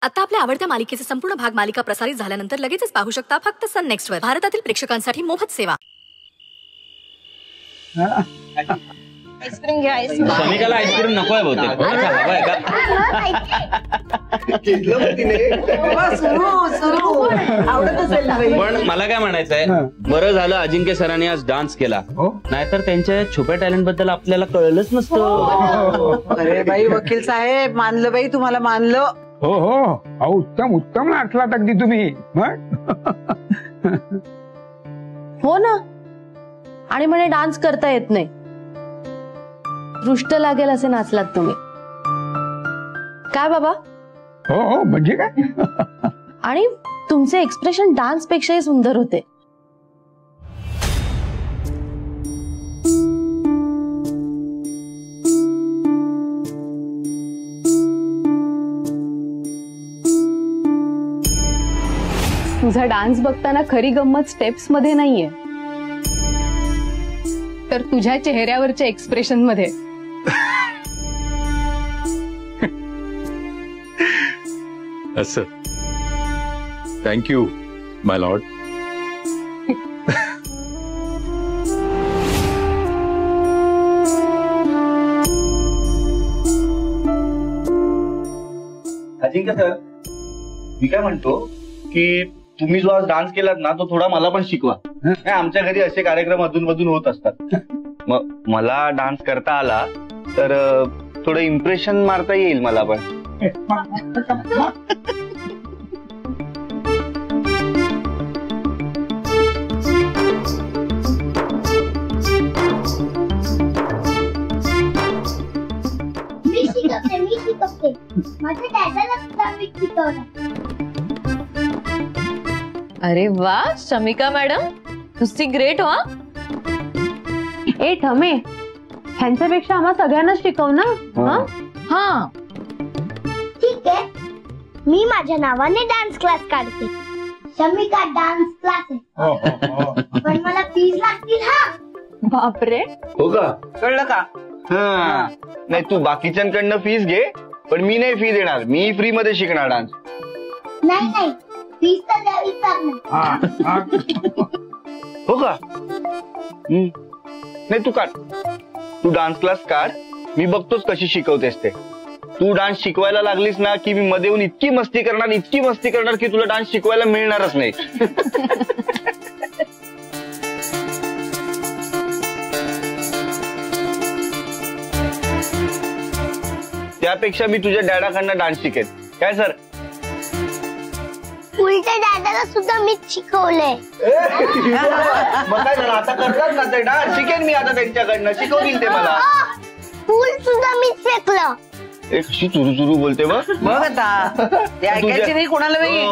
आता आपल्या आवडत्या मालिकेचे संपूर्ण भाग मालिका प्रसारित झाल्यानंतर लगेचच पाहू शकता फक्त सन नेक्स्ट वर. भारतातील प्रेक्षकांसाठी मोफत सेवा. आईस्क्रीम घ्या. समिकाला आईस्क्रीम नको आहे बहुतेक. अच्छा हवाय का? पण मला काय म्हणायचंय, बरं झालं अजिंक्य सरांनी आज डान्स केला, नाहीतर त्यांच्या छुप्या टॅलेंट बद्दल आपल्याला कळलंच नसतं. अरे बाई वकील साहेब, मानलं बाई तुम्हाला, मानलं. हो हो, उत्तम उत्तम नाचलात अगदी तुम्ही. हो ना, आणि म्हणे डान्स करता येत नाही. दृष्ट लागेल असे नाचलात तुम्ही. काय बाबा? हो हो, म्हणजे काय? आणि तुमचे एक्सप्रेशन डान्स पेक्षाही सुंदर होते. तुझा डान्स बघताना खरी गंमत स्टेप्स मध्ये नाहीये, तर तुझ्या चेहऱ्यावरच्या एक्सप्रेशन मध्ये. असं. थँक्यू माय लॉर्ड. अजिंक्य सर, मी काय म्हणतो की तुम्ही जो आज डान्स केलात ना, तो थोडा मला पण शिकवा. आमच्या घरी असे कार्यक्रम अधून मधून होत असतात. मग मला डान्स करता आला तर थोडं इम्प्रेशन मारता येईल मला पण. मी शिकवते. माझ्या डॅडाला शिकवलं. अरे वा शमिका मॅडम, नुसती ग्रेट हो. ए ठमे, ह्यांच्यापेक्षा आम्हा सगळ्यांना शिकव ना. हा ठीक आहे, मी माझ्या नावाने डान्स क्लास काढते. Shamika dance class. पण मला फीस लागतील. हा बापरे, हो का? कळलं का? नाही, तू बाकीच्यांकडनं फीस घे, पण मी नाही फी देणार. मी फ्री मध्ये शिकणार डान्स. नाही, फीस तर द्यावीच लागणार. हो का? नाही, तू काढ. तू डान्स क्लास काढ. मी बघतोच कशी शिकवतेस ते. तू डान्स शिकवायला लागलीस ना की मी मध्ये येऊन इतकी मस्ती करणार की तुला डान्स शिकवायला मिळणारच नाही. त्यापेक्षा मी तुझ्या डॅडाकडनं डान्स शिकेन. काय सर? उलट्या डॅडाला सुद्धा मीच शिकवलंय. मग काय झालं, आता करतात ना ते डान्स. शिकेन मी आता त्यांच्याकडनं. शिकवतील ते मला. फुल सुद्धा मीच फेकलं. कशी चुरू बोलते बघ आता ते ऐकायची नाही कोणाला बाई.